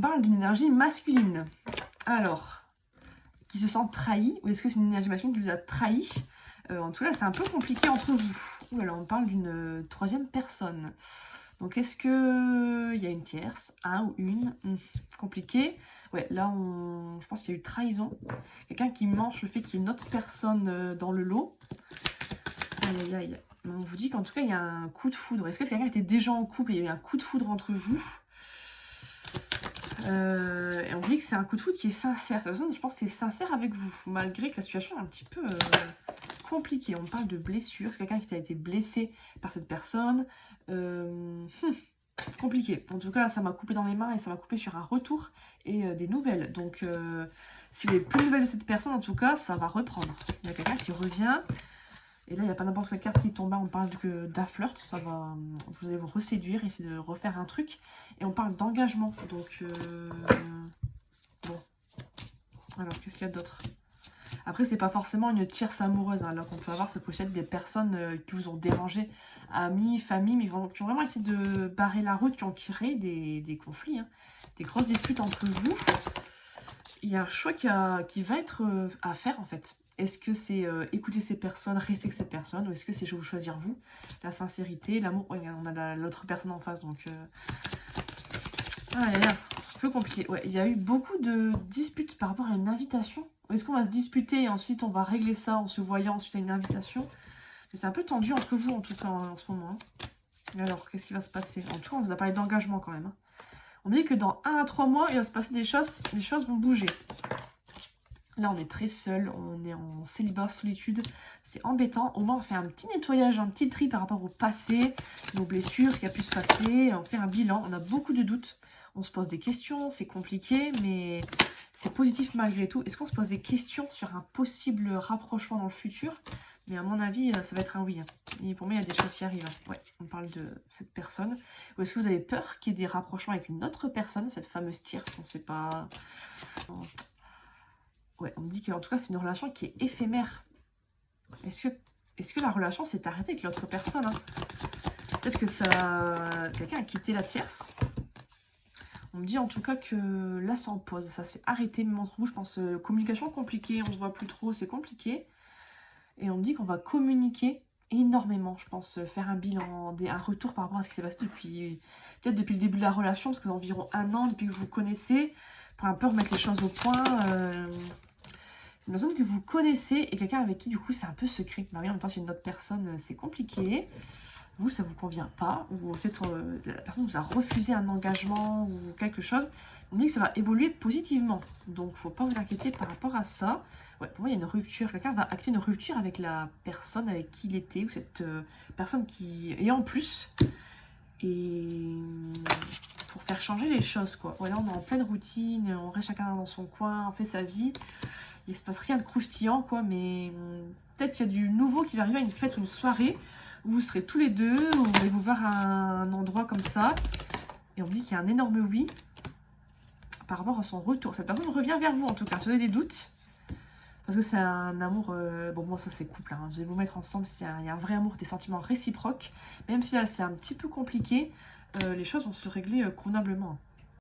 parle d'une énergie masculine. Alors, qui se sent trahi, ou est-ce que c'est une énergie masculine qui vous a trahi? En tout cas, c'est un peu compliqué entre vous. Ou alors, on parle d'une troisième personne. Donc, est-ce qu'il y a une tierce, un ou une? Compliqué. Ouais, là, je pense qu'il y a eu trahison. Quelqu'un qui mange le fait qu'il y ait une autre personne dans le lot. Aïe, aïe, aïe. On vous dit qu'en tout cas, il y a un coup de foudre. Est-ce que quelqu'un était déjà en couple et il y a eu un coup de foudre entre vous? Et on dit que c'est un coup de foudre qui est sincère. De toute façon, je pense que c'est sincère avec vous, malgré que la situation est un petit peu compliquée. On parle de blessure. C'est quelqu'un qui a été blessé par cette personne. Compliqué. En tout cas, ça m'a coupé dans les mains et ça m'a coupé sur un retour et des nouvelles. Donc, si vous n'avez plus de nouvelles de cette personne, en tout cas, ça va reprendre. Il y a quelqu'un qui revient. Et là, il n'y a pas n'importe quelle carte qui tombe. On parle d'un flirt. Ça va, vous allez vous reséduire, essayer de refaire un truc. Et on parle d'engagement. Donc, bon. Alors, qu'est-ce qu'il y a d'autre? Après, c'est pas forcément une tierce amoureuse. Hein. Là, qu'on peut avoir, c'est peut-être des personnes qui vous ont dérangé, amis, famille, mais qui ont vraiment essayé de barrer la route, qui ont créé des conflits, hein, des grosses disputes entre vous. Il y a un choix qui va être à faire, en fait. Est-ce que c'est écouter ces personnes, rester avec ces personnes, ou est-ce que c'est vous choisir vous? La sincérité, l'amour. Ouais, on a l'autre personne en face, donc... Ah là là, un peu compliqué. Ouais, il y a eu beaucoup de disputes par rapport à une invitation. Est-ce qu'on va se disputer et ensuite on va régler ça en se voyant ensuite à une invitation? C'est un peu tendu entre vous, en tout cas, en ce moment. Hein. Et alors, qu'est-ce qui va se passer? En tout cas, on vous a parlé d'engagement, quand même. Hein. On dit que dans 1 à 3 mois, il va se passer des choses, les choses vont bouger. Là, on est très seul, on est en célibat, solitude. C'est embêtant. Au moins, on fait un petit nettoyage, un petit tri par rapport au passé, nos blessures, ce qui a pu se passer. On fait un bilan. On a beaucoup de doutes. On se pose des questions. C'est compliqué, mais c'est positif malgré tout. Est-ce qu'on se pose des questions sur un possible rapprochement dans le futur? Mais à mon avis, ça va être un oui. Hein. Et pour moi, il y a des choses qui arrivent. Hein. Ouais, on parle de cette personne. Ou est-ce que vous avez peur qu'il y ait des rapprochements avec une autre personne, cette fameuse tierce? On ne sait pas... Ouais, on me dit qu'en tout cas, c'est une relation qui est éphémère. Est-ce que la relation s'est arrêtée avec l'autre personne? Hein? Peut-être que quelqu'un a quitté la tierce. On me dit en tout cas que là, c'est en pause. Ça s'est arrêté, même entre vous, je pense. Communication compliquée, on se voit plus trop, c'est compliqué. Et on me dit qu'on va communiquer énormément, je pense. Faire un bilan, un retour par rapport à ce qui s'est passé peut-être depuis le début de la relation, parce que c'est environ 1 an depuis que vous vous connaissez, pour un peu remettre les choses au point. C'est une personne que vous connaissez et quelqu'un avec qui, du coup, c'est un peu secret. Bah oui, en même temps, c'est une autre personne, c'est compliqué. Vous, ça vous convient pas. Ou peut-être la personne vous a refusé un engagement ou quelque chose. On dit que ça va évoluer positivement. Donc, faut pas vous inquiéter par rapport à ça. Ouais, pour moi, il y a une rupture. Quelqu'un va acter une rupture avec la personne avec qui il était. Ou cette personne qui est en plus. Et pour faire changer les choses, quoi. Voilà, on est en pleine routine. On reste chacun dans son coin. On fait sa vie. Il se passe rien de croustillant, quoi, mais peut-être qu'il y a du nouveau qui va arriver à une fête ou une soirée où vous serez tous les deux, où vous allez vous voir à un endroit comme ça, et on me dit qu'il y a un énorme oui par rapport à son retour. Cette personne revient vers vous, en tout cas, si vous avez des doutes, parce que c'est un amour... bon, moi, ça, c'est couple, hein. Vous allez vous mettre ensemble, il y a un vrai amour, des sentiments réciproques, même si là, c'est un petit peu compliqué, les choses vont se régler convenablement.